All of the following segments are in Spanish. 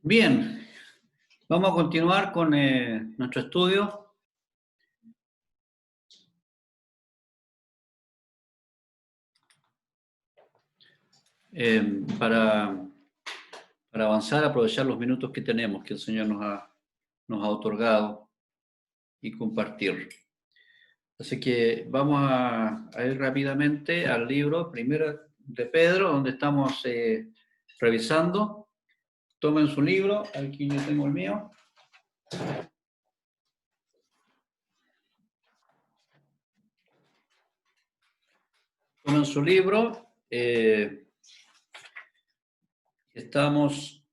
Bien, vamos a continuar con nuestro estudio. Para avanzar, aprovechar los minutos que tenemos, que el Señor nos ha otorgado y compartir. Así que vamos a ir rápidamente al libro primero de Pedro, donde estamos revisando. Tomen su libro, aquí yo tengo el mío. Tomen su libro. Estamos...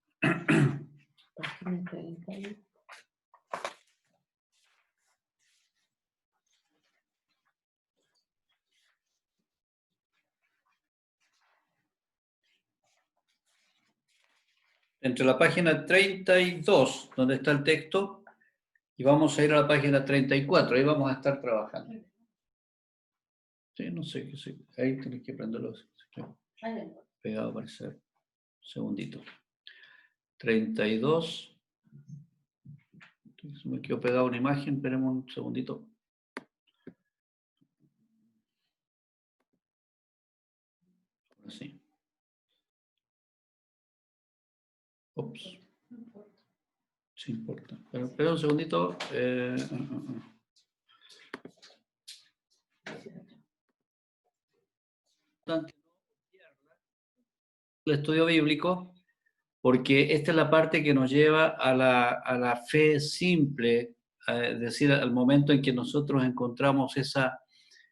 entre la página 32, donde está el texto, y vamos a ir a la página 34, ahí vamos a estar trabajando. Sí, no sé, ahí tienes que prenderlo. Pegado para ser. Un segundito. 32. Me quedó pegada una imagen, esperemos un segundito. Así. Ups. Sí importa. Pero espera un segundito. El estudio bíblico, porque esta es la parte que nos lleva a la fe simple, es decir, al momento en que nosotros encontramos esa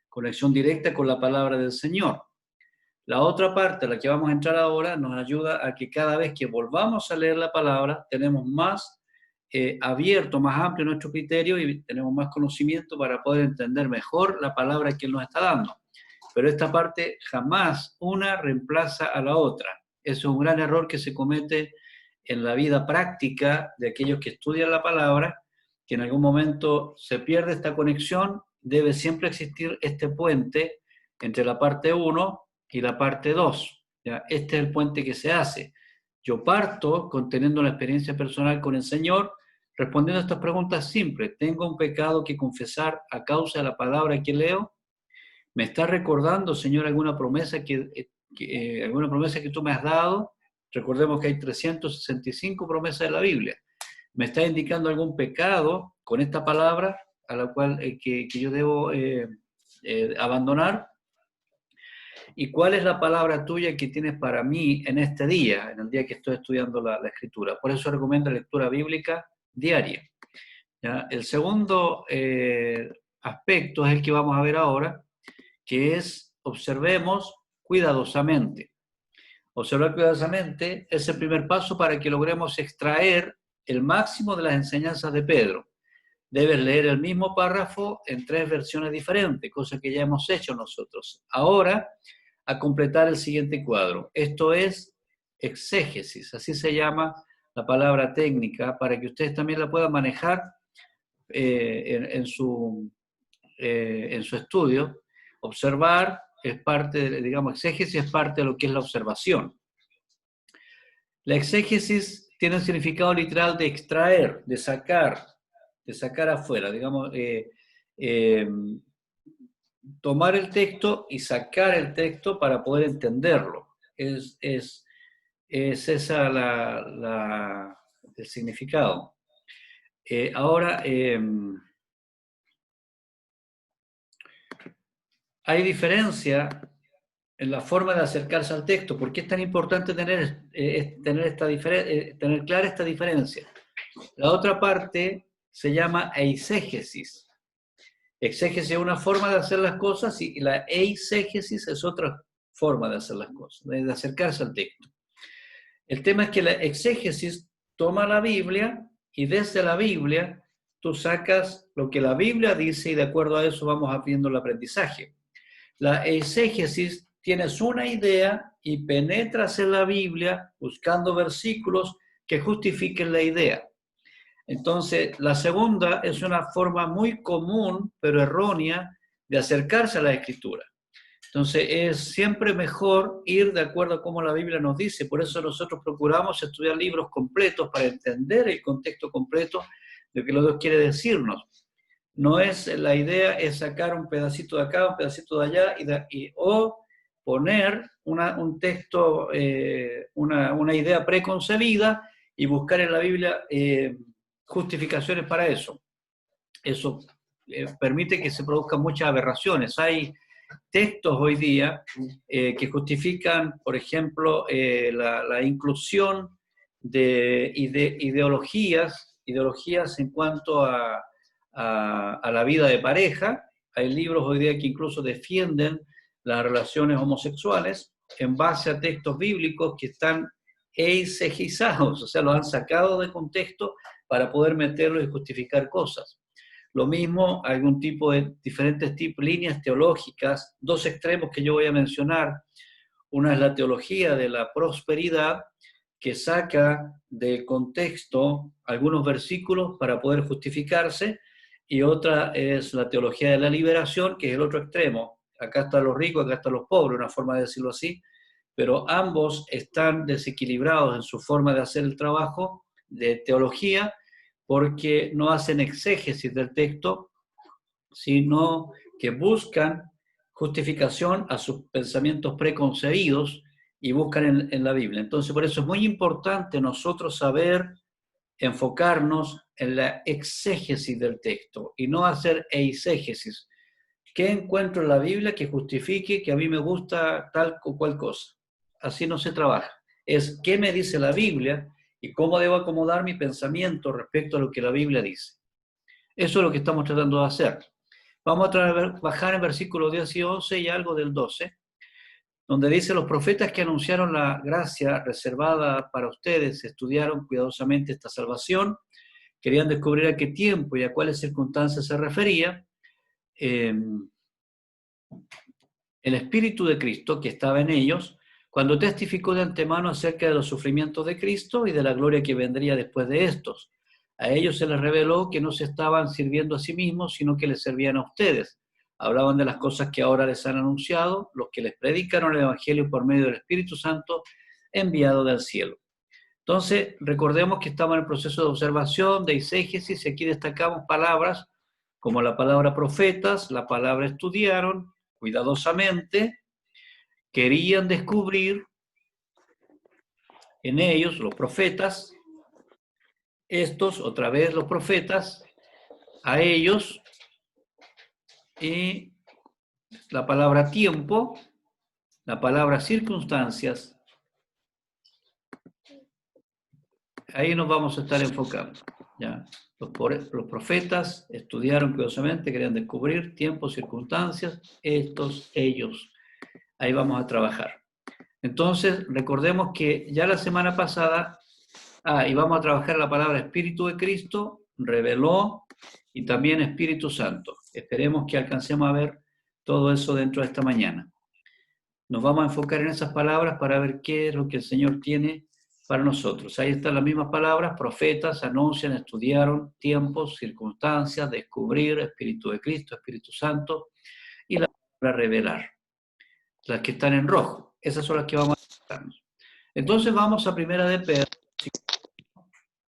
conexión directa con la palabra del Señor. La otra parte, a la que vamos a entrar ahora, nos ayuda a que cada vez que volvamos a leer la palabra, tenemos más abierto, más amplio nuestro criterio y tenemos más conocimiento para poder entender mejor la palabra que Él nos está dando. Pero esta parte jamás una reemplaza a la otra. Eso es un gran error que se comete en la vida práctica de aquellos que estudian la palabra, que en algún momento se pierde esta conexión. Debe siempre existir este puente entre la parte 1 y la parte 2. ¿Ya? Este es el puente que se hace. Yo parto teniendo una experiencia personal con el Señor, respondiendo a estas preguntas simples. ¿Tengo un pecado que confesar a causa de la palabra que leo? ¿Me está recordando, Señor, alguna promesa que tú me has dado? Recordemos que hay 365 promesas de la Biblia. ¿Me está indicando algún pecado con esta palabra a la cual que yo debo abandonar? ¿Y cuál es la palabra tuya que tienes para mí en este día, en el día que estoy estudiando la Escritura? Por eso recomiendo lectura bíblica diaria. ¿Ya? El segundo aspecto es el que vamos a ver ahora, que es observemos cuidadosamente. Observar cuidadosamente es el primer paso para que logremos extraer el máximo de las enseñanzas de Pedro. Debes leer el mismo párrafo en 3 versiones diferentes, cosa que ya hemos hecho nosotros. Ahora, a completar el siguiente cuadro. Esto es exégesis, así se llama la palabra técnica, para que ustedes también la puedan manejar en su estudio. Observar es parte, digamos, exégesis es parte de lo que es la observación. La exégesis tiene un significado literal de extraer, de sacar afuera, digamos, tomar el texto y sacar el texto para poder entenderlo. Es esa el significado. Ahora, hay diferencia en la forma de acercarse al texto. ¿Por qué es tan importante tener clara esta diferencia? La otra parte se llama eisegesis. Exégesis es una forma de hacer las cosas y la eisegesis es otra forma de hacer las cosas, de acercarse al texto. El tema es que la exégesis toma la Biblia y desde la Biblia tú sacas lo que la Biblia dice y de acuerdo a eso vamos haciendo el aprendizaje. La eisegesis, tienes una idea y penetras en la Biblia buscando versículos que justifiquen la idea. Entonces, la segunda es una forma muy común, pero errónea, de acercarse a la Escritura. Entonces es siempre mejor ir de acuerdo a cómo la Biblia nos dice. Por eso nosotros procuramos estudiar libros completos para entender el contexto completo de lo que Dios quiere decirnos. No es, la idea es sacar un pedacito de acá, un pedacito de allá, o poner un texto, una idea preconcebida y buscar en la Biblia justificaciones para eso. Eso permite que se produzcan muchas aberraciones. Hay textos hoy día que justifican, por ejemplo, la inclusión de ideologías en cuanto a la vida de pareja. Hay libros hoy día que incluso defienden las relaciones homosexuales en base a textos bíblicos que están eisegizados, o sea, los han sacado de contexto para poder meterlos y justificar cosas. Lo mismo, algún tipo de diferentes líneas teológicas, dos extremos que yo voy a mencionar. Una es la teología de la prosperidad, que saca del contexto algunos versículos para poder justificarse, y otra es la teología de la liberación, que es el otro extremo. Acá están los ricos, acá están los pobres, una forma de decirlo así, pero ambos están desequilibrados en su forma de hacer el trabajo de teología, porque no hacen exégesis del texto, sino que buscan justificación a sus pensamientos preconcebidos y buscan en la Biblia. Entonces, por eso es muy importante nosotros saber enfocarnos en la exégesis del texto y no hacer eisegesis. ¿Qué encuentro en la Biblia que justifique que a mí me gusta tal o cual cosa? Así no se trabaja. Es qué me dice la Biblia y cómo debo acomodar mi pensamiento respecto a lo que la Biblia dice. Eso es lo que estamos tratando de hacer. Vamos a bajar en versículos 10 y 11 y algo del 12, donde dice: los profetas que anunciaron la gracia reservada para ustedes estudiaron cuidadosamente esta salvación, querían descubrir a qué tiempo y a cuáles circunstancias se refería. El Espíritu de Cristo que estaba en ellos, cuando testificó de antemano acerca de los sufrimientos de Cristo y de la gloria que vendría después de estos. A ellos se les reveló que no se estaban sirviendo a sí mismos, sino que les servían a ustedes. Hablaban de las cosas que ahora les han anunciado, los que les predicaron el Evangelio por medio del Espíritu Santo enviado del cielo. Entonces, recordemos que estamos en el proceso de observación, de eisegesis, y aquí destacamos palabras como la palabra profetas, la palabra estudiaron cuidadosamente, querían descubrir en ellos, los profetas, estos, otra vez los profetas, a ellos, y la palabra tiempo, la palabra circunstancias, ahí nos vamos a estar enfocando. ¿Ya? Los profetas estudiaron cuidadosamente, querían descubrir tiempos, circunstancias, estos, ellos. Ahí vamos a trabajar. Entonces, recordemos que ya la semana pasada, y vamos a trabajar la palabra Espíritu de Cristo, reveló, y también Espíritu Santo. Esperemos que alcancemos a ver todo eso dentro de esta mañana. Nos vamos a enfocar en esas palabras para ver qué es lo que el Señor tiene para nosotros. Ahí están las mismas palabras: profetas, anuncian, estudiaron, tiempos, circunstancias, descubrir, Espíritu de Cristo, Espíritu Santo, y la palabra revelar. Las que están en rojo, esas son las que vamos a tratarnos. Entonces vamos a Primera de Pedro,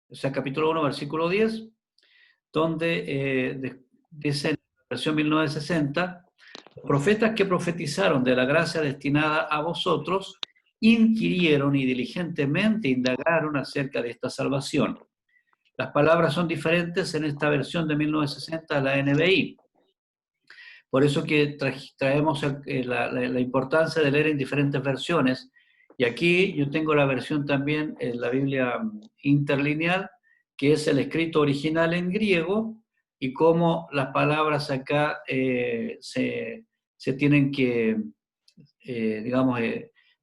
o sea, capítulo 1, versículo 10, donde dice en la versión 1960, los profetas que profetizaron de la gracia destinada a vosotros inquirieron y diligentemente indagaron acerca de esta salvación. Las palabras son diferentes en esta versión de 1960 de la NBI. Por eso que traemos la importancia de leer en diferentes versiones. Y aquí yo tengo la versión también en la Biblia interlineal, que es el escrito original en griego, y cómo las palabras acá se tienen que, digamos,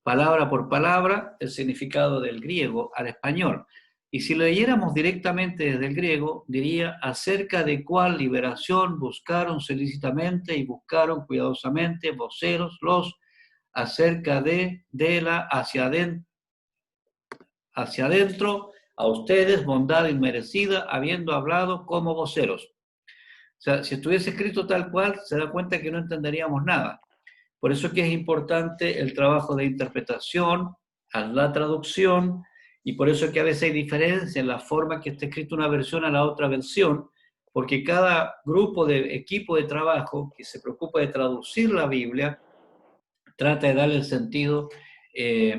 palabra por palabra, el significado del griego al español. Y si lo leyéramos directamente desde el griego, diría: acerca de cuál liberación buscaron solícitamente y buscaron cuidadosamente voceros los, acerca de la hacia adentro, a ustedes bondad inmerecida, habiendo hablado como voceros. O sea, si estuviese escrito tal cual, se da cuenta que no entenderíamos nada, Por eso que es importante el trabajo de interpretación, la traducción, y por eso que a veces hay diferencia en la forma que está escrita una versión a la otra versión, porque cada grupo de equipo de trabajo que se preocupa de traducir la Biblia trata de darle el sentido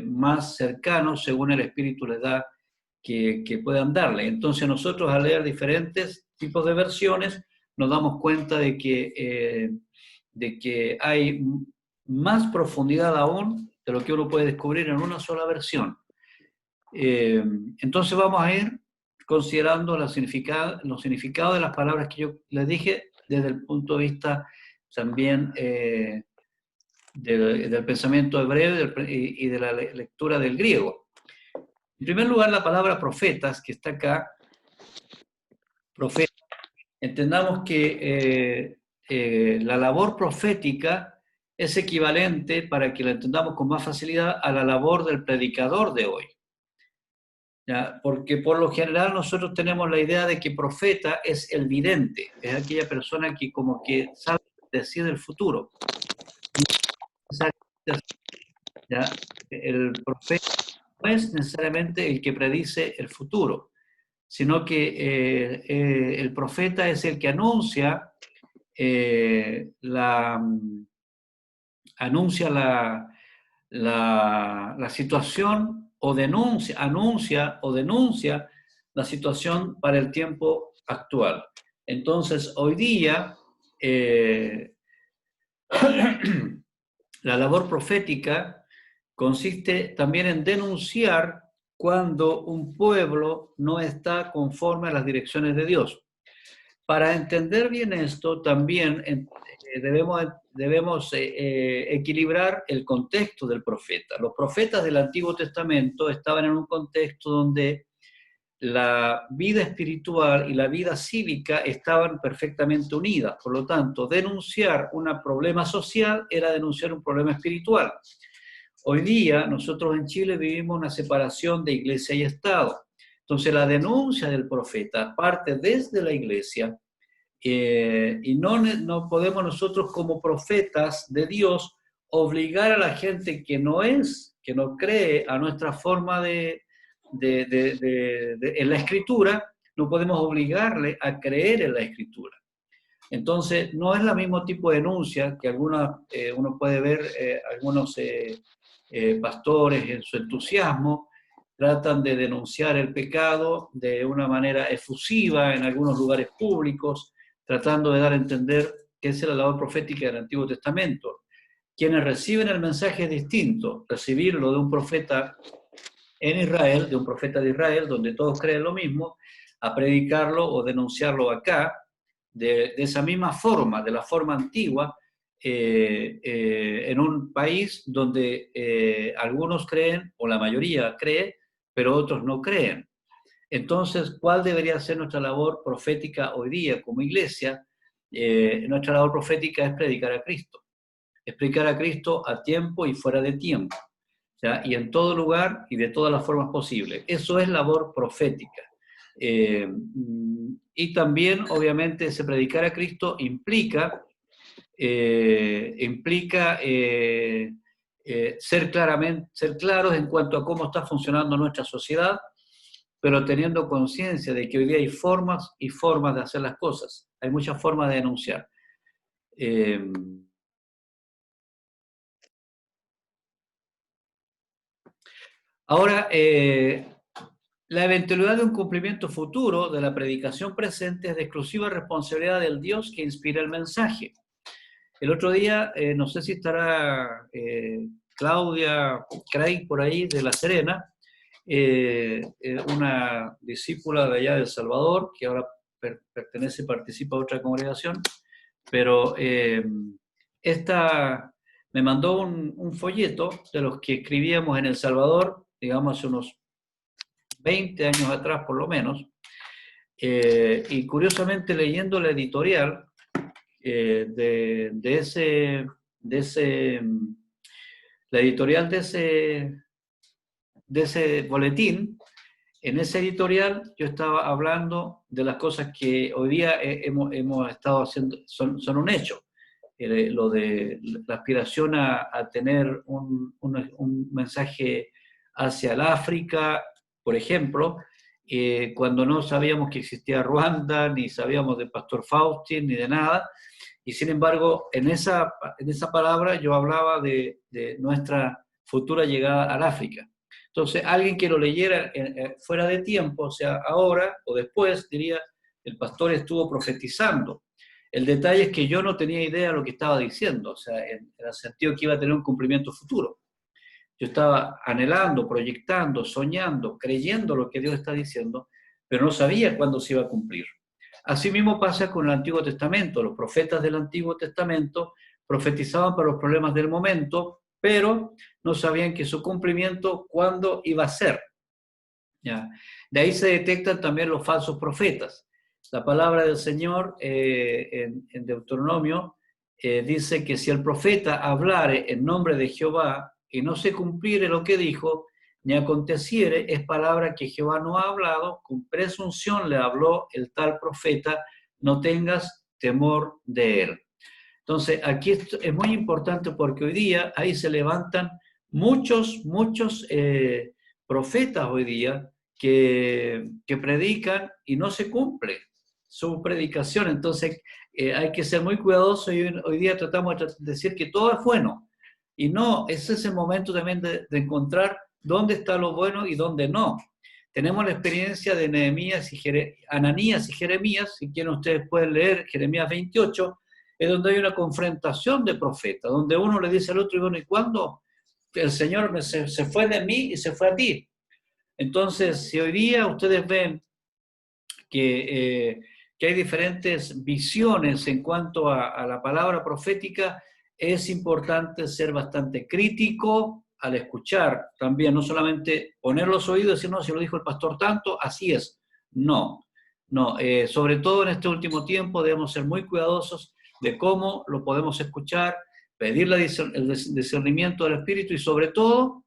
más cercano según el Espíritu les da que puedan darle. Entonces nosotros al leer diferentes tipos de versiones nos damos cuenta de que hay más profundidad aún de lo que uno puede descubrir en una sola versión. Entonces vamos a ir considerando los significados de las palabras que yo les dije desde el punto de vista también del pensamiento hebreo y de la lectura del griego. En primer lugar, la palabra profetas, que está acá, profeta, entendamos que la labor profética es equivalente, para que la entendamos con más facilidad, a la labor del predicador de hoy. ¿Ya? Porque por lo general nosotros tenemos la idea de que profeta es el vidente, es aquella persona que como que sabe decir el futuro. ¿Ya? El profeta no es necesariamente el que predice el futuro, sino que el profeta es el que anuncia la situación o anuncia la situación para el tiempo actual. Entonces, hoy día, la labor profética consiste también en denunciar cuando un pueblo no está conforme a las direcciones de Dios. Para entender bien esto, también debemos equilibrar el contexto del profeta. Los profetas del Antiguo Testamento estaban en un contexto donde la vida espiritual y la vida cívica estaban perfectamente unidas. Por lo tanto, denunciar un problema social era denunciar un problema espiritual. Hoy día, nosotros en Chile vivimos una separación de iglesia y Estado. Entonces, la denuncia del profeta parte desde la iglesia, y no podemos nosotros como profetas de Dios obligar a la gente que no cree a nuestra forma en la Escritura, no podemos obligarle a creer en la Escritura. Entonces, no es el mismo tipo de denuncia que uno puede ver algunos pastores en su entusiasmo tratan de denunciar el pecado de una manera efusiva en algunos lugares públicos, tratando de dar a entender que esa es la labor profética del Antiguo Testamento. Quienes reciben el mensaje es distinto, recibirlo de un profeta en Israel, de un profeta de Israel, donde todos creen lo mismo, a predicarlo o denunciarlo acá, de esa misma forma, de la forma antigua, en un país donde algunos creen, o la mayoría cree, pero otros no creen. Entonces, ¿cuál debería ser nuestra labor profética hoy día como iglesia? Nuestra labor profética es predicar a Cristo. Explicar a Cristo a tiempo y fuera de tiempo, ¿ya? Y en todo lugar y de todas las formas posibles. Eso es labor profética. Y también, obviamente, ese predicar a Cristo implica ser claros en cuanto a cómo está funcionando nuestra sociedad, pero teniendo conciencia de que hoy día hay formas y formas de hacer las cosas. Hay muchas formas de denunciar. Ahora, la eventualidad de un cumplimiento futuro de la predicación presente es de exclusiva responsabilidad del Dios que inspira el mensaje. El otro día, no sé si estará Claudia Craig por ahí de La Serena, una discípula de allá de El Salvador, que ahora participa a otra congregación, pero esta me mandó un folleto de los que escribíamos en El Salvador, digamos hace unos 20 años atrás por lo menos, y curiosamente leyendo la editorial la editorial de ese boletín, en ese editorial yo estaba hablando de las cosas que hoy día hemos estado haciendo, son un hecho. lo de la aspiración a tener un mensaje hacia el África, por ejemplo, cuando no sabíamos que existía Ruanda, ni sabíamos de Pastor Faustin, ni de nada, y sin embargo, en esa palabra yo hablaba de nuestra futura llegada al África. Entonces, alguien que lo leyera fuera de tiempo, o sea, ahora o después, diría, el pastor estuvo profetizando. El detalle es que yo no tenía idea de lo que estaba diciendo, o sea, en el sentido que iba a tener un cumplimiento futuro. Yo estaba anhelando, proyectando, soñando, creyendo lo que Dios está diciendo, pero no sabía cuándo se iba a cumplir. Así mismo pasa con el Antiguo Testamento. Los profetas del Antiguo Testamento profetizaban para los problemas del momento, pero no sabían que su cumplimiento cuándo iba a ser. ¿Ya? De ahí se detectan también los falsos profetas. La palabra del Señor en Deuteronomio dice que si el profeta hablare en nombre de Jehová y no se cumpliere lo que dijo, ni aconteciere, es palabra que Jehová no ha hablado, con presunción le habló el tal profeta, no tengas temor de él. Entonces, aquí es muy importante porque hoy día ahí se levantan muchos profetas hoy día que predican y no se cumple su predicación. Entonces, hay que ser muy cuidadosos y hoy día tratamos de decir que todo es bueno. Y no, ese es el momento también de encontrar dónde está lo bueno y dónde no. Tenemos la experiencia de Ananías y Jeremías, si quieren ustedes pueden leer Jeremías 28, es donde hay una confrontación de profetas, donde uno le dice al otro, y bueno, ¿y cuándo el Señor se fue de mí y se fue a ti? Entonces, si hoy día ustedes ven que hay diferentes visiones en cuanto a la palabra profética, es importante ser bastante crítico al escuchar también, no solamente poner los oídos y decir, no, si lo dijo el pastor tanto, así es. No, sobre todo en este último tiempo debemos ser muy cuidadosos de cómo lo podemos escuchar, pedir el discernimiento del Espíritu y sobre todo,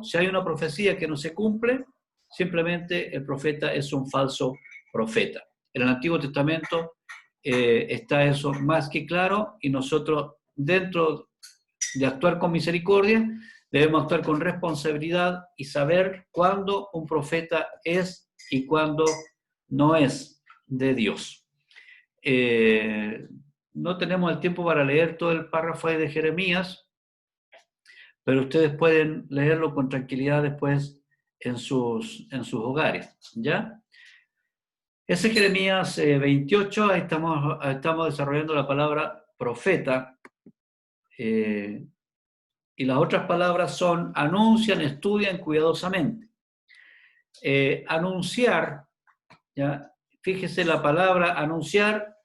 si hay una profecía que no se cumple, simplemente el profeta es un falso profeta. En el Antiguo Testamento está eso más que claro y nosotros dentro de actuar con misericordia debemos actuar con responsabilidad y saber cuándo un profeta es y cuándo no es de Dios. No tenemos el tiempo para leer todo el párrafo de Jeremías, pero ustedes pueden leerlo con tranquilidad después en sus hogares, ¿ya? Ese Jeremías 28, ahí estamos desarrollando la palabra profeta, y las otras palabras son anuncian, estudian cuidadosamente. Anunciar, ¿ya? Fíjese, la palabra anunciar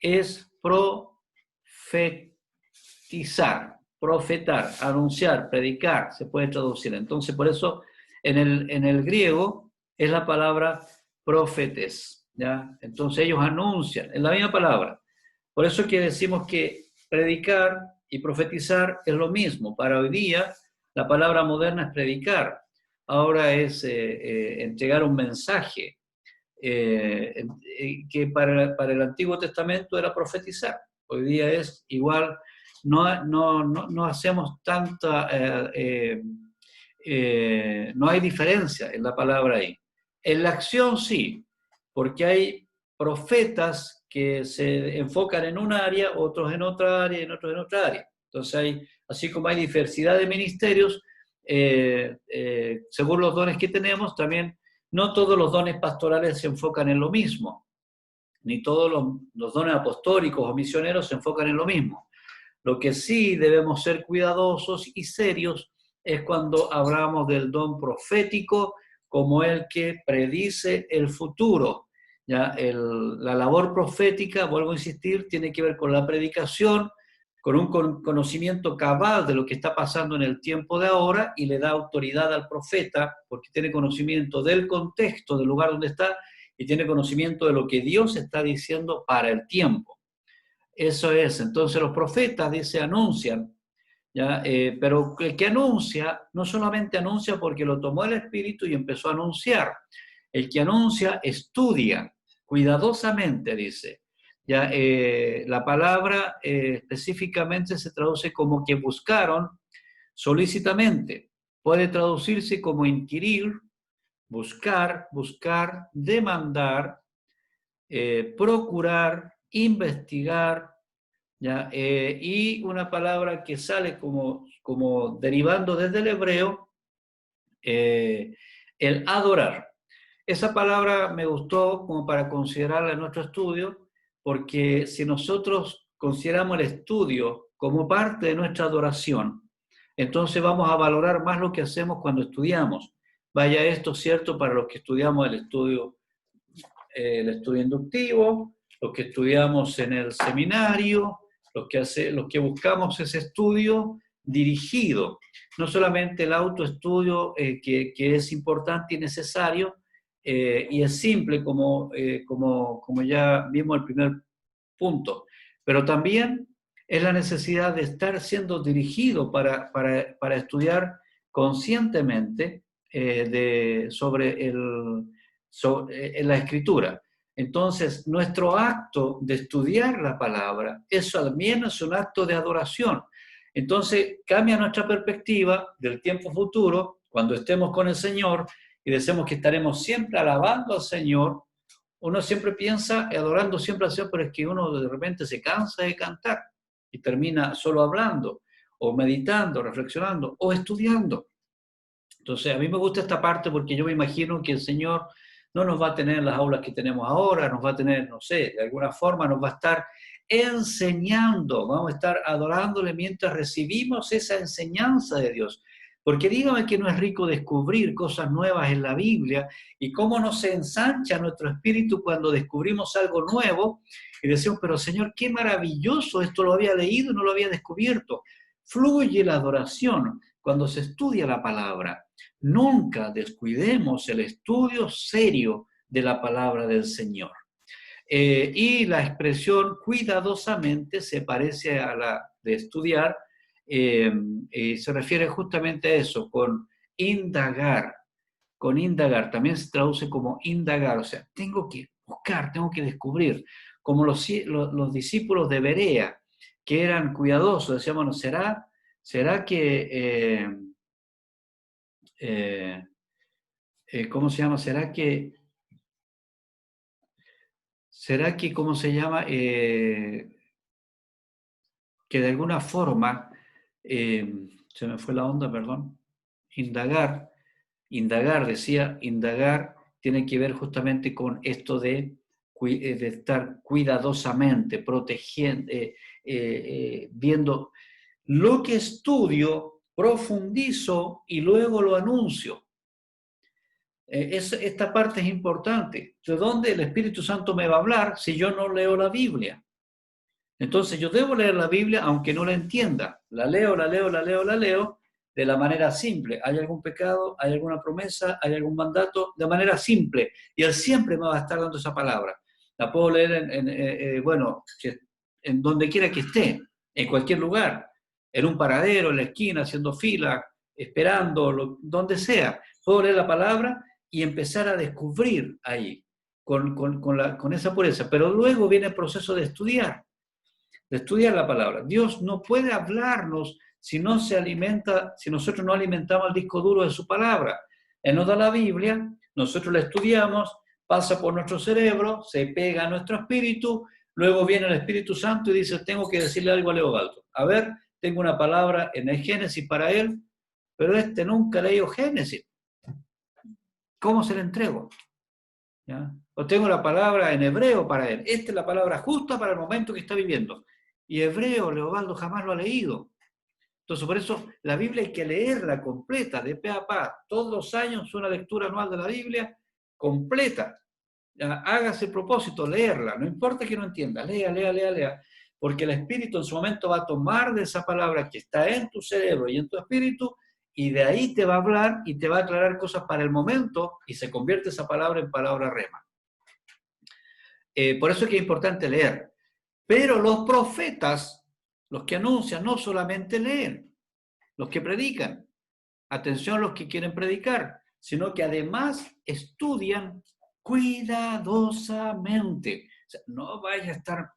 es profetizar, profetar, anunciar, predicar, se puede traducir. Entonces, por eso en el griego es la palabra profetes, ¿ya? Entonces ellos anuncian, es la misma palabra. Por eso es que decimos que predicar y profetizar es lo mismo. Para hoy día, la palabra moderna es predicar. Ahora es entregar un mensaje, que para el Antiguo Testamento era profetizar. Hoy día es igual, no hacemos tanta, no hay diferencia en la palabra ahí. En la acción sí, porque hay profetas que se enfocan en un área, otros en otra área y otros en otra área. Entonces, así como hay diversidad de ministerios, según los dones que tenemos, también no todos los dones pastorales se enfocan en lo mismo, ni todos los dones apostólicos o misioneros se enfocan en lo mismo. Lo que sí debemos ser cuidadosos y serios es cuando hablamos del don profético como el que predice el futuro. ¿Ya? La labor profética, vuelvo a insistir, tiene que ver con la predicación, con un conocimiento cabal de lo que está pasando en el tiempo de ahora y le da autoridad al profeta porque tiene conocimiento del contexto, del lugar donde está y tiene conocimiento de lo que Dios está diciendo para el tiempo. Eso es. Entonces los profetas, dice, anuncian, ¿ya? Pero el que anuncia, no solamente anuncia porque lo tomó el Espíritu y empezó a anunciar. El que anuncia estudia cuidadosamente, dice. Ya, la palabra específicamente se traduce como que buscaron solícitamente. Puede traducirse como inquirir, buscar, buscar, demandar, procurar, investigar, ¿ya? Y una palabra que sale como derivando desde el hebreo, el adorar. Esa palabra me gustó como para considerarla en nuestro estudio, porque si nosotros consideramos el estudio como parte de nuestra adoración, entonces vamos a valorar más lo que hacemos cuando estudiamos. Vaya esto cierto para los que estudiamos el estudio inductivo, los que estudiamos en el seminario, los que buscamos ese estudio dirigido. No solamente el autoestudio que es importante y necesario, y es simple como ya vimos el primer punto, pero también es la necesidad de estar siendo dirigido para estudiar conscientemente sobre la escritura. Entonces, nuestro acto de estudiar la palabra, eso también es un acto de adoración. Entonces, cambia nuestra perspectiva del tiempo futuro, cuando estemos con el Señor y decimos que estaremos siempre alabando al Señor. Uno siempre piensa adorando siempre al Señor, pero es que uno de repente se cansa de cantar y termina solo hablando, o meditando, reflexionando, o estudiando. Entonces, a mí me gusta esta parte porque yo me imagino que el Señor no nos va a tener en las aulas que tenemos ahora, nos va a tener, no sé, de alguna forma nos va a estar enseñando, vamos a estar adorándole mientras recibimos esa enseñanza de Dios. Porque dígame que no es rico descubrir cosas nuevas en la Biblia y cómo nos ensancha nuestro espíritu cuando descubrimos algo nuevo y decimos, pero Señor, qué maravilloso, esto lo había leído y no lo había descubierto. Fluye la adoración cuando se estudia la palabra. Nunca descuidemos el estudio serio de la palabra del Señor. Y la expresión cuidadosamente se parece a la de estudiar, se refiere justamente a eso, indagar, con indagar, también se traduce como indagar, o sea, tengo que buscar, tengo que descubrir, como los discípulos de Berea, que eran cuidadosos, decían, bueno, ¿será que, ¿cómo se llama? ¿Será que ¿cómo se llama? Que de alguna forma, se me fue la onda, perdón, indagar tiene que ver justamente con esto de estar cuidadosamente, protegiendo, viendo lo que estudio, profundizo y luego lo anuncio. Esta parte es importante. ¿De dónde el Espíritu Santo me va a hablar si yo no leo la Biblia? Entonces yo debo leer la Biblia aunque no la entienda. La leo de la manera simple. ¿Hay algún pecado? ¿Hay alguna promesa? ¿Hay algún mandato? De manera simple. Y Él siempre me va a estar dando esa palabra. La puedo leer en donde quiera que esté, en cualquier lugar, en un paradero, en la esquina, haciendo fila, esperando, donde sea. Puedo leer la palabra y empezar a descubrir ahí, con esa pureza. Pero luego viene el proceso de estudiar la palabra. Dios no puede hablarnos si nosotros no alimentamos el disco duro de su palabra. Él nos da la Biblia, nosotros la estudiamos, pasa por nuestro cerebro, se pega a nuestro espíritu, luego viene el Espíritu Santo y dice, tengo que decirle algo a Leobaldo. A ver, tengo una palabra en el Génesis para él, pero nunca leyó Génesis. ¿Cómo se le entrego? ¿Ya? O tengo la palabra en hebreo para él. Esta es la palabra justa para el momento que está viviendo. Y hebreo, Leobaldo jamás lo ha leído. Entonces, por eso la Biblia hay que leerla completa, de pe a pa. Todos los años una lectura anual de la Biblia completa. ¿Ya? Hágase el propósito, leerla. No importa que no entienda, lea. Porque el Espíritu en su momento va a tomar de esa palabra que está en tu cerebro y en tu espíritu, y de ahí te va a hablar y te va a aclarar cosas para el momento, y se convierte esa palabra en palabra rema. Por eso es que es importante leer. Pero los profetas, los que anuncian, no solamente leen, los que predican, atención los que quieren predicar, sino que además estudian cuidadosamente. O sea, no vaya a estar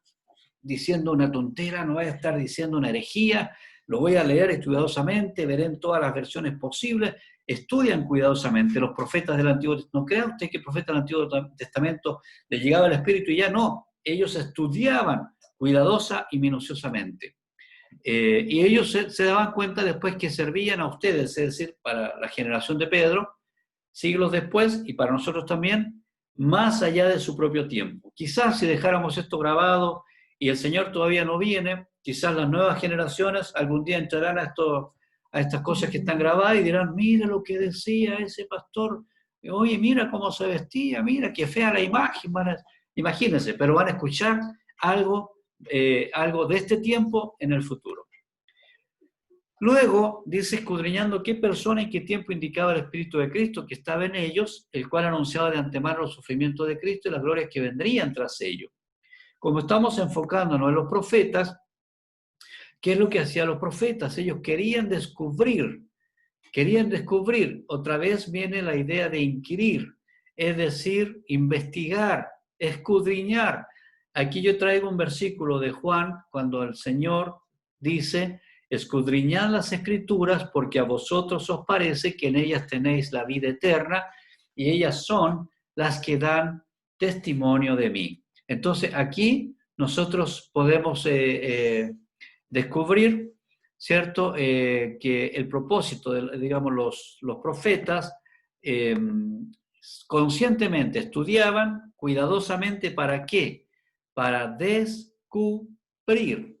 diciendo una tontera, no vaya a estar diciendo una herejía, lo voy a leer cuidadosamente, veré en todas las versiones posibles, estudian cuidadosamente los profetas del Antiguo Testamento. No crea usted que el profeta del Antiguo Testamento le llegaba el Espíritu y ya no, ellos estudiaban cuidadosa y minuciosamente. Y ellos se daban cuenta después que servían a ustedes, es decir, para la generación de Pedro, siglos después, y para nosotros también, más allá de su propio tiempo. Quizás si dejáramos esto grabado y el Señor todavía no viene, quizás las nuevas generaciones algún día entrarán a estas cosas que están grabadas y dirán, mira lo que decía ese pastor, oye, mira cómo se vestía, mira qué fea la imagen, imagínense, pero van a escuchar algo de este tiempo en el futuro. Luego dice, escudriñando qué persona y qué tiempo indicaba el Espíritu de Cristo que estaba en ellos, el cual anunciaba de antemano los sufrimientos de Cristo y las glorias que vendrían tras ellos. Como estamos enfocándonos en los profetas, ¿qué es lo que hacían los profetas? Ellos querían descubrir, otra vez viene la idea de inquirir, es decir, investigar, escudriñar. Aquí yo traigo un versículo de Juan, cuando el Señor dice, escudriñad las Escrituras, porque a vosotros os parece que en ellas tenéis la vida eterna, y ellas son las que dan testimonio de mí. Entonces, aquí nosotros podemos descubrir, ¿cierto? Que el propósito, digamos, los profetas conscientemente estudiaban cuidadosamente, ¿para qué? Para descubrir,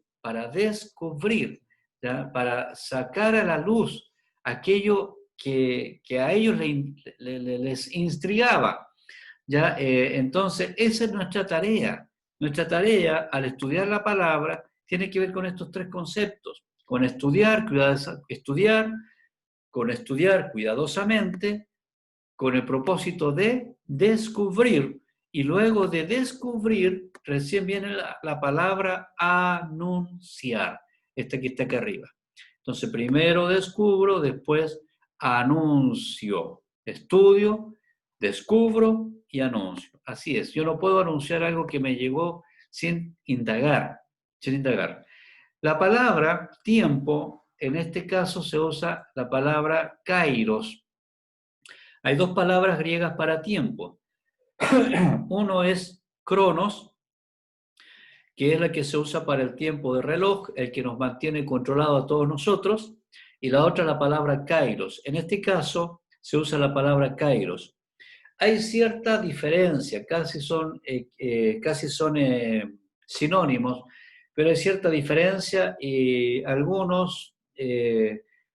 ¿ya? Para sacar a la luz aquello que a ellos les intrigaba, ¿ya? Entonces, esa es nuestra tarea. Nuestra tarea, al estudiar la palabra, tiene que ver con estos tres conceptos, con estudiar cuidadosamente, con el propósito de descubrir, y luego de descubrir, recién viene la palabra anunciar, esta que está acá arriba. Entonces, primero descubro, después anuncio, estudio, descubro y anuncio. Así es, yo no puedo anunciar algo que me llegó sin indagar. La palabra tiempo, en este caso se usa la palabra kairos. Hay dos palabras griegas para tiempo. Uno es cronos, que es la que se usa para el tiempo de reloj, el que nos mantiene controlado a todos nosotros, y la otra la palabra kairos. En este caso se usa la palabra kairos. Hay cierta diferencia, casi son sinónimos, pero hay cierta diferencia y algunos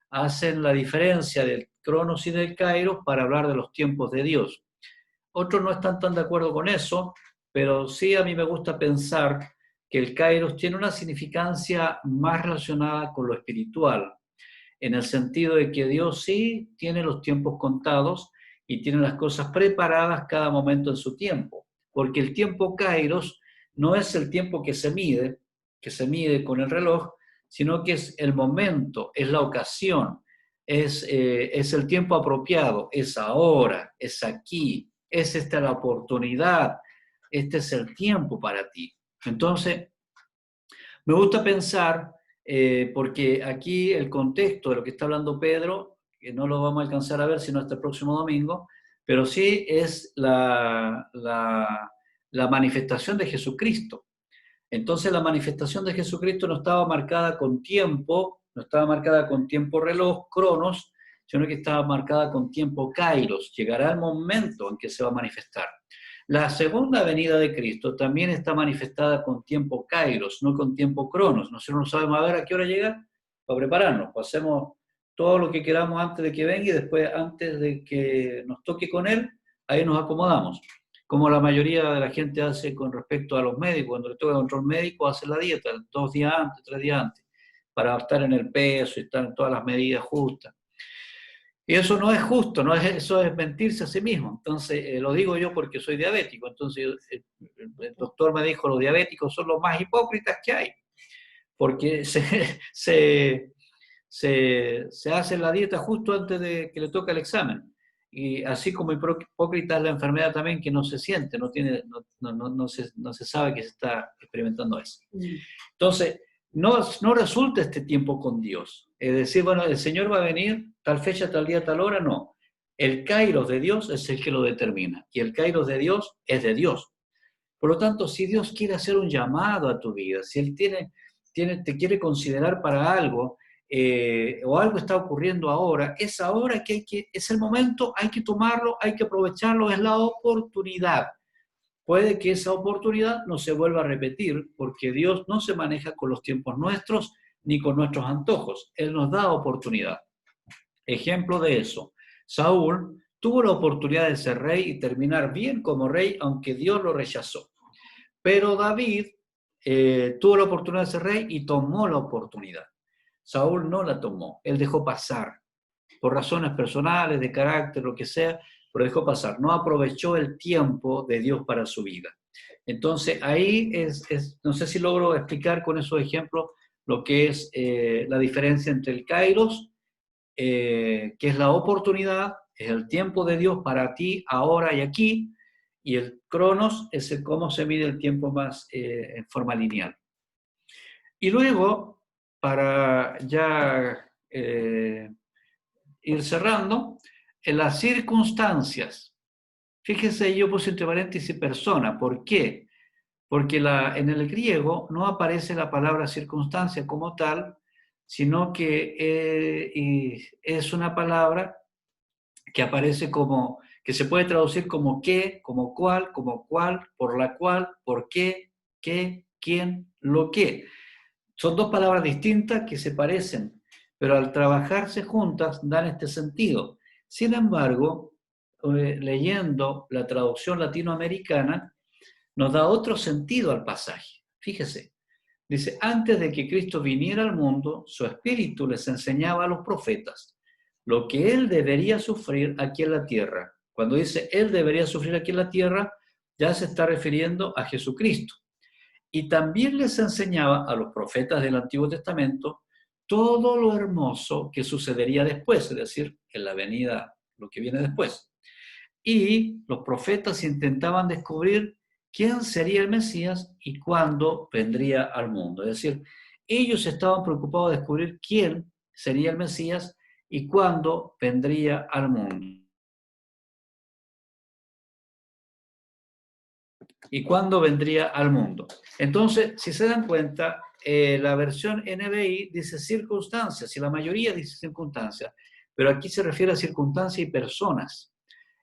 hacen la diferencia del cronos y del kairos para hablar de los tiempos de Dios. Otros no están tan de acuerdo con eso, pero sí a mí me gusta pensar que el kairos tiene una significancia más relacionada con lo espiritual, en el sentido de que Dios sí tiene los tiempos contados y tiene las cosas preparadas cada momento en su tiempo, porque el tiempo kairos no es el tiempo que se mide con el reloj, sino que es el momento, es la ocasión, es el tiempo apropiado, es ahora, es aquí, es esta la oportunidad, este es el tiempo para ti. Entonces, me gusta pensar, porque aquí el contexto de lo que está hablando Pedro, que no lo vamos a alcanzar a ver sino hasta el próximo domingo, pero sí es la manifestación de Jesucristo. Entonces la manifestación de Jesucristo no estaba marcada con tiempo, no estaba marcada con tiempo reloj, cronos, sino que estaba marcada con tiempo kairos. Llegará el momento en que se va a manifestar. La segunda venida de Cristo también está manifestada con tiempo kairos, no con tiempo cronos. Nosotros no sabemos a ver a qué hora llega para prepararnos. Hacemos todo lo que queramos antes de que venga y después, antes de que nos toque con él, ahí nos acomodamos. Como la mayoría de la gente hace con respecto a los médicos. Cuando le toca control médico, hace la dieta 2 días antes, 3 días antes, para estar en el peso y estar en todas las medidas justas. Y eso no es justo, eso es mentirse a sí mismo. Entonces, lo digo yo porque soy diabético. Entonces, el doctor me dijo, los diabéticos son los más hipócritas que hay, porque se hacen la dieta justo antes de que le toque el examen. Y así como hipócrita es la enfermedad también que no se siente, no se sabe que se está experimentando eso. Entonces, no resulta este tiempo con Dios. Es decir, bueno, el Señor va a venir tal fecha, tal día, tal hora, no. El kairos de Dios es el que lo determina. Y el kairos de Dios es de Dios. Por lo tanto, si Dios quiere hacer un llamado a tu vida, si Él te quiere considerar para algo, o algo está ocurriendo ahora, es ahora es el momento, hay que tomarlo, hay que aprovecharlo, es la oportunidad. Puede que esa oportunidad no se vuelva a repetir, porque Dios no se maneja con los tiempos nuestros ni con nuestros antojos. Él nos da oportunidad. Ejemplo de eso, Saúl tuvo la oportunidad de ser rey y terminar bien como rey, aunque Dios lo rechazó. Pero David tuvo la oportunidad de ser rey y tomó la oportunidad. Saúl no la tomó, él dejó pasar, por razones personales, de carácter, lo que sea, pero dejó pasar, no aprovechó el tiempo de Dios para su vida. Entonces ahí no sé si logro explicar con esos ejemplos lo que es la diferencia entre el kairos, que es la oportunidad, es el tiempo de Dios para ti, ahora y aquí, y el cronos es el cómo se mide el tiempo más en forma lineal. Y luego, para ya ir cerrando, en las circunstancias. Fíjese, yo puse entre paréntesis persona. ¿Por qué? Porque en el griego no aparece la palabra circunstancia como tal, sino que es una palabra que aparece que se puede traducir como qué, como cuál, por la cual, por qué, quién, lo que. Son dos palabras distintas que se parecen, pero al trabajarse juntas dan este sentido. Sin embargo, leyendo la traducción latinoamericana, nos da otro sentido al pasaje. Fíjese, dice, antes de que Cristo viniera al mundo, su espíritu les enseñaba a los profetas lo que él debería sufrir aquí en la tierra. Cuando dice él debería sufrir aquí en la tierra, ya se está refiriendo a Jesucristo. Y también les enseñaba a los profetas del Antiguo Testamento todo lo hermoso que sucedería después, es decir, en la venida, lo que viene después. Y los profetas intentaban descubrir quién sería el Mesías y cuándo vendría al mundo. Es decir, ellos estaban preocupados de descubrir quién sería el Mesías y cuándo vendría al mundo. Y cuándo vendría al mundo. Entonces, si se dan cuenta, la versión NBI dice circunstancias y la mayoría dice circunstancias, pero aquí se refiere a circunstancias y personas.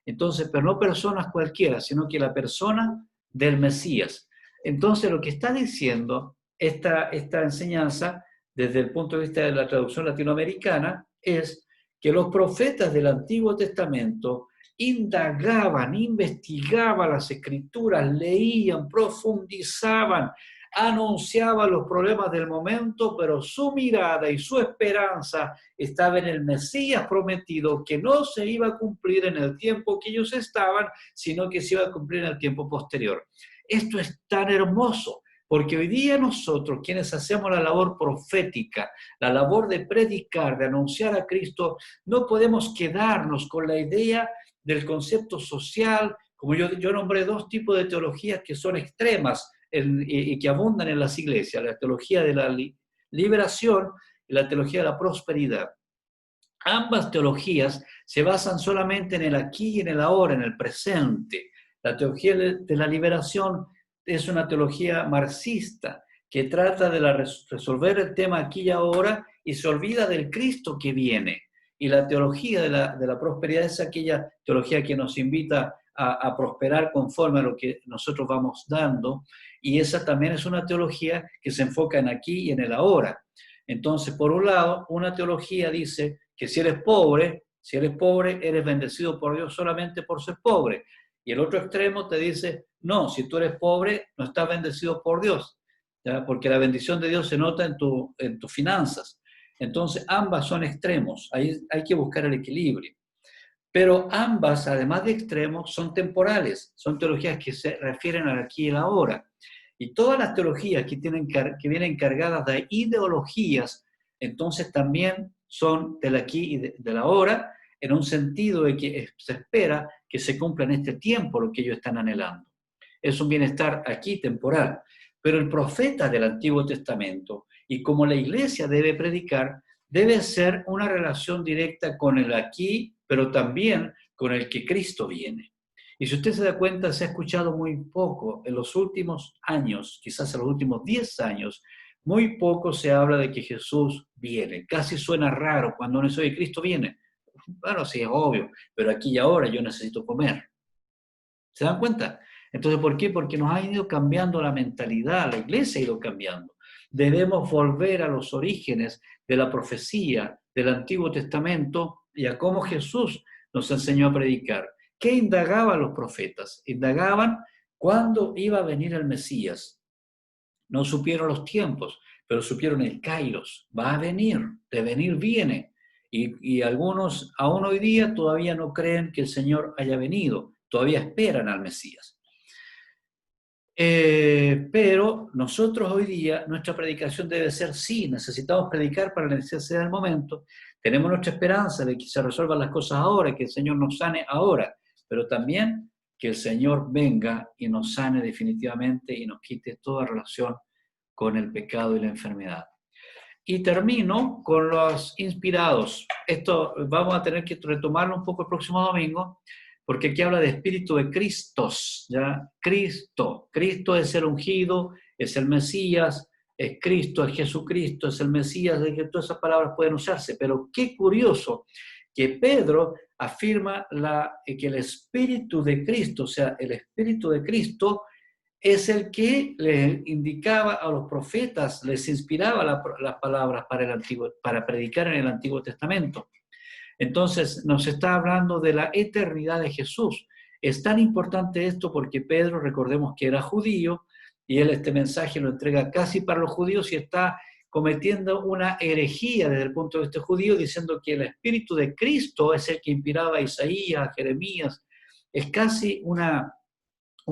Entonces, pero no personas cualquiera, sino que la persona del Mesías. Entonces, lo que está diciendo esta enseñanza, desde el punto de vista de la traducción latinoamericana, es que los profetas del Antiguo Testamento indagaban, investigaban las escrituras, leían, profundizaban, anunciaban los problemas del momento, pero su mirada y su esperanza estaba en el Mesías prometido, que no se iba a cumplir en el tiempo que ellos estaban, sino que se iba a cumplir en el tiempo posterior. Esto es tan hermoso, porque hoy día nosotros, quienes hacemos la labor profética, la labor de predicar, de anunciar a Cristo, no podemos quedarnos con la idea del concepto social, como yo nombré dos tipos de teologías que son extremas y que abundan en las iglesias, la teología de la liberación y la teología de la prosperidad. Ambas teologías se basan solamente en el aquí y en el ahora, en el presente. La teología de la liberación es una teología marxista que trata de resolver el tema aquí y ahora y se olvida del Cristo que viene. Y la teología de la prosperidad es aquella teología que nos invita a prosperar conforme a lo que nosotros vamos dando, y esa también es una teología que se enfoca en aquí y en el ahora. Entonces, por un lado, una teología dice que si eres pobre, eres bendecido por Dios solamente por ser pobre. Y el otro extremo te dice, no, si tú eres pobre, no estás bendecido por Dios, ¿ya? Porque la bendición de Dios se nota en tus finanzas. Entonces, ambas son extremos, ahí hay que buscar el equilibrio. Pero ambas, además de extremos, son temporales, son teologías que se refieren al aquí y al ahora. Y todas las teologías que vienen cargadas de ideologías, entonces también son del aquí y del ahora, en un sentido de que se espera que se cumpla en este tiempo lo que ellos están anhelando. Es un bienestar aquí temporal. Pero el profeta del Antiguo Testamento, y como la iglesia debe predicar, debe ser una relación directa con el aquí, pero también con el que Cristo viene. Y si usted se da cuenta, se ha escuchado muy poco en los últimos años, quizás en los últimos 10 años, muy poco se habla de que Jesús viene. Casi suena raro cuando uno dice, oye, Cristo viene. Bueno, sí, es obvio, pero aquí y ahora yo necesito comer. ¿Se dan cuenta? Entonces, ¿por qué? Porque nos ha ido cambiando la mentalidad, la iglesia ha ido cambiando. Debemos volver a los orígenes de la profecía del Antiguo Testamento y a cómo Jesús nos enseñó a predicar. ¿Qué indagaban los profetas? Indagaban cuándo iba a venir el Mesías. No supieron los tiempos, pero supieron el kairos. Va a venir, de venir viene. Y algunos aún hoy día todavía no creen que el Señor haya venido, todavía esperan al Mesías. Pero nosotros hoy día, nuestra predicación debe ser sí, necesitamos predicar para la necesidad del momento, tenemos nuestra esperanza de que se resuelvan las cosas ahora, que el Señor nos sane ahora, pero también que el Señor venga y nos sane definitivamente y nos quite toda relación con el pecado y la enfermedad. Y termino con los inspirados. Esto vamos a tener que retomarlo un poco el próximo domingo, porque aquí habla de espíritu de Cristos, ¿ya? Cristo. Cristo es el ungido, es el Mesías, es Cristo, es Jesucristo, es el Mesías, de que todas esas palabras pueden usarse. Pero qué curioso que Pedro afirma que el espíritu de Cristo, o sea, el espíritu de Cristo, es el que les indicaba a los profetas, les inspiraba las palabras para predicar en el Antiguo Testamento. Entonces, nos está hablando de la eternidad de Jesús. Es tan importante esto porque Pedro, recordemos que era judío, y él este mensaje lo entrega casi para los judíos y está cometiendo una herejía desde el punto de vista judío, diciendo que el Espíritu de Cristo es el que inspiraba a Isaías, a Jeremías. Es casi una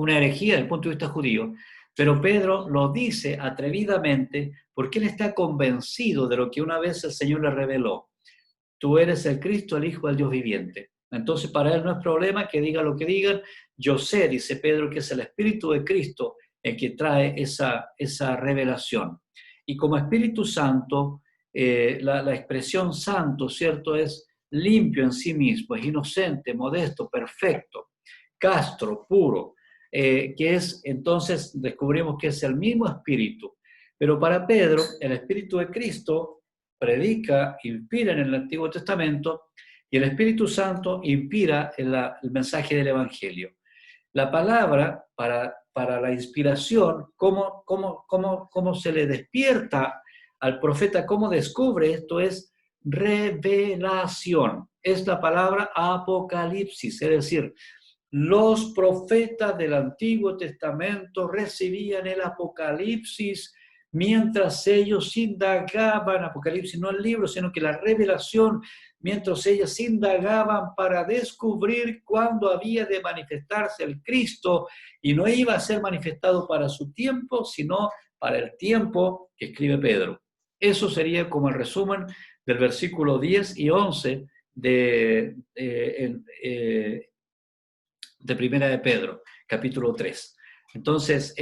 herejía desde el punto de vista judío, pero Pedro lo dice atrevidamente porque él está convencido de lo que una vez el Señor le reveló. Tú eres el Cristo, el Hijo del Dios viviente. Entonces para él no es problema que diga lo que digan. Yo sé, dice Pedro, que es el Espíritu de Cristo el que trae esa revelación. Y como Espíritu Santo, la expresión santo, ¿cierto? Es limpio en sí mismo, es inocente, modesto, perfecto, castro, puro. Que es, entonces descubrimos que es el mismo espíritu. Pero para Pedro, el Espíritu de Cristo predica, inspira en el Antiguo Testamento, y el Espíritu Santo inspira en el mensaje del Evangelio. La palabra para la inspiración, cómo se le despierta al profeta, cómo descubre esto, es revelación. Es la palabra apocalipsis, es decir, los profetas del Antiguo Testamento recibían el Apocalipsis mientras ellos indagaban, Apocalipsis no el libro, sino que la revelación, mientras ellos indagaban para descubrir cuándo había de manifestarse el Cristo, y no iba a ser manifestado para su tiempo, sino para el tiempo que escribe Pedro. Eso sería como el resumen del versículo 10 y 11 de Primera de Pedro, capítulo 3. Entonces,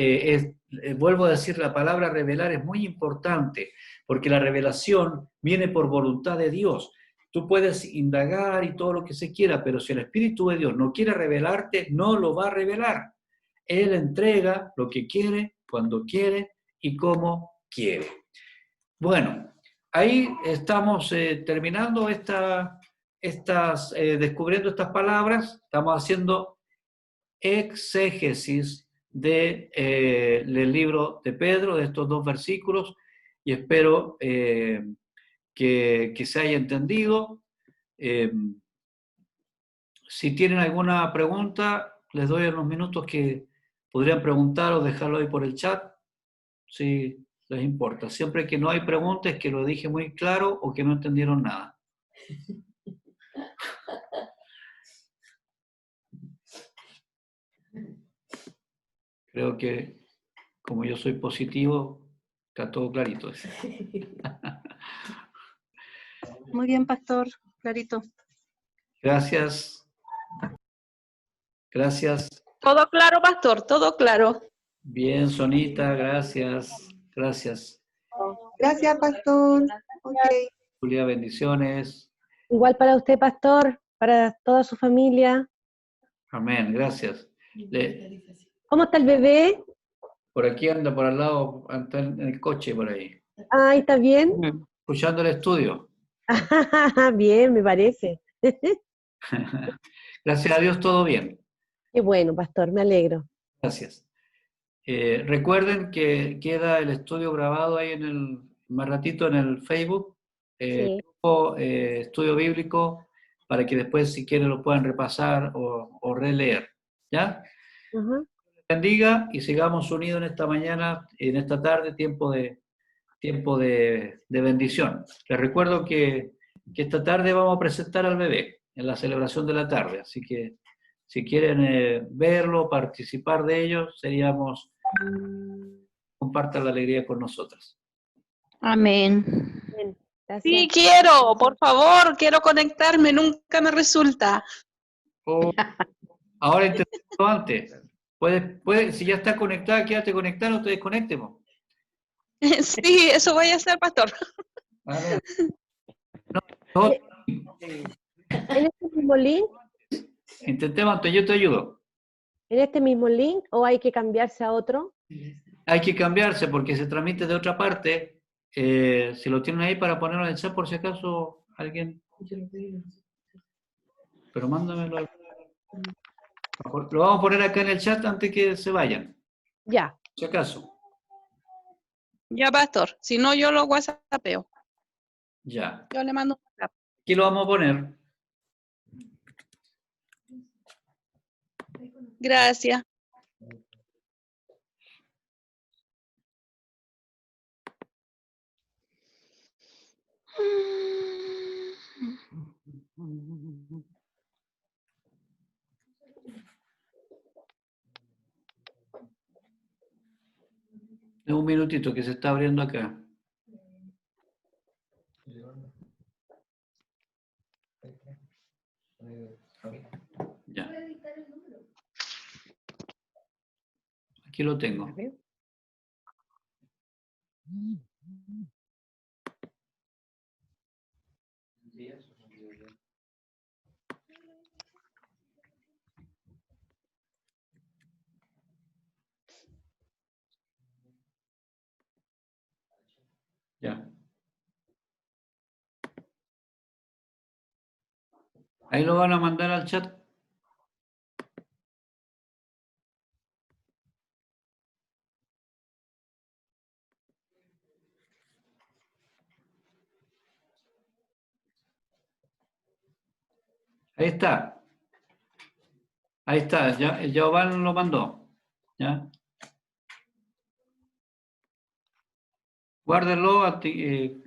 vuelvo a decir, la palabra revelar es muy importante, porque la revelación viene por voluntad de Dios. Tú puedes indagar y todo lo que se quiera, pero si el Espíritu de Dios no quiere revelarte, no lo va a revelar. Él entrega lo que quiere, cuando quiere y como quiere. Bueno, ahí estamos terminando descubriendo estas palabras, estamos haciendo exégesis del libro de Pedro, de estos dos versículos, y espero que se haya entendido. Si tienen alguna pregunta, les doy unos minutos que podrían preguntar o dejarlo ahí por el chat, si les importa. Siempre que no hay preguntas, que lo dije muy claro o que no entendieron nada. Creo que como yo soy positivo, está todo clarito. Muy bien, pastor, clarito. Gracias, gracias. Todo claro, pastor, todo claro. Bien, Sonita, gracias, gracias. Gracias, pastor. Ok. Julia, bendiciones. Igual para usted, pastor, para toda su familia. Amén, gracias. ¿Cómo está el bebé? Por aquí anda, por al lado, anda en el coche por ahí, Ay, ¿está bien? escuchando el estudio. Bien, me parece. Gracias a Dios, todo bien. Qué bueno, pastor, me alegro. Gracias. Recuerden que queda el estudio grabado ahí más ratito en el Facebook, Sí. Estudio Bíblico, para que después, si quieren, lo puedan repasar o releer. ¿Ya? Ajá. Bendiga y sigamos unidos en esta mañana, en esta tarde, tiempo de bendición. Les recuerdo que esta tarde vamos a presentar al bebé en la celebración de la tarde, así que si quieren verlo, participar de ello, compartan la alegría con nosotras. Amén. Bien, gracias. Sí, quiero, por favor, quiero conectarme, nunca me resulta. Ahora intentémoslo antes. Si ya está conectada, quédate conectada, no te desconectes. Sí, eso voy a hacer, pastor. A ver. No, ¿En este mismo link? intentemos antes, yo te ayudo. ¿En este mismo link o hay que cambiarse a otro? Hay que cambiarse porque se transmite de otra parte. Si lo tienen ahí para ponerlo en el chat por si acaso alguien... Pero mándamelo. Lo vamos a poner acá en el chat antes que se vayan. Ya. Si acaso. Ya, pastor, si no, yo lo whatsappeo. Ya. Yo le mando un WhatsApp. Aquí lo vamos a poner. Gracias. Un minutito que se está abriendo acá. Ya. Aquí lo tengo. Ya. Ahí lo van a mandar al chat. Ahí está. Ahí está. Ya, el Giovanni lo mandó. ¿Ya? Guárdenlo. Ahí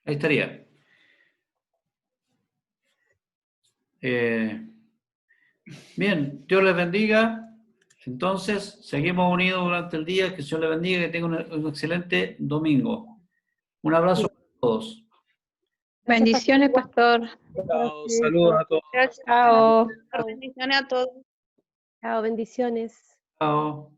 estaría. Bien, Dios les bendiga. Entonces, seguimos unidos durante el día. Que Dios les bendiga. Que tengan un excelente domingo. Un abrazo para todos. Bendiciones, pastor. Chao, saludos a todos. Chao. Bendiciones a todos. Chao, bendiciones. Chao.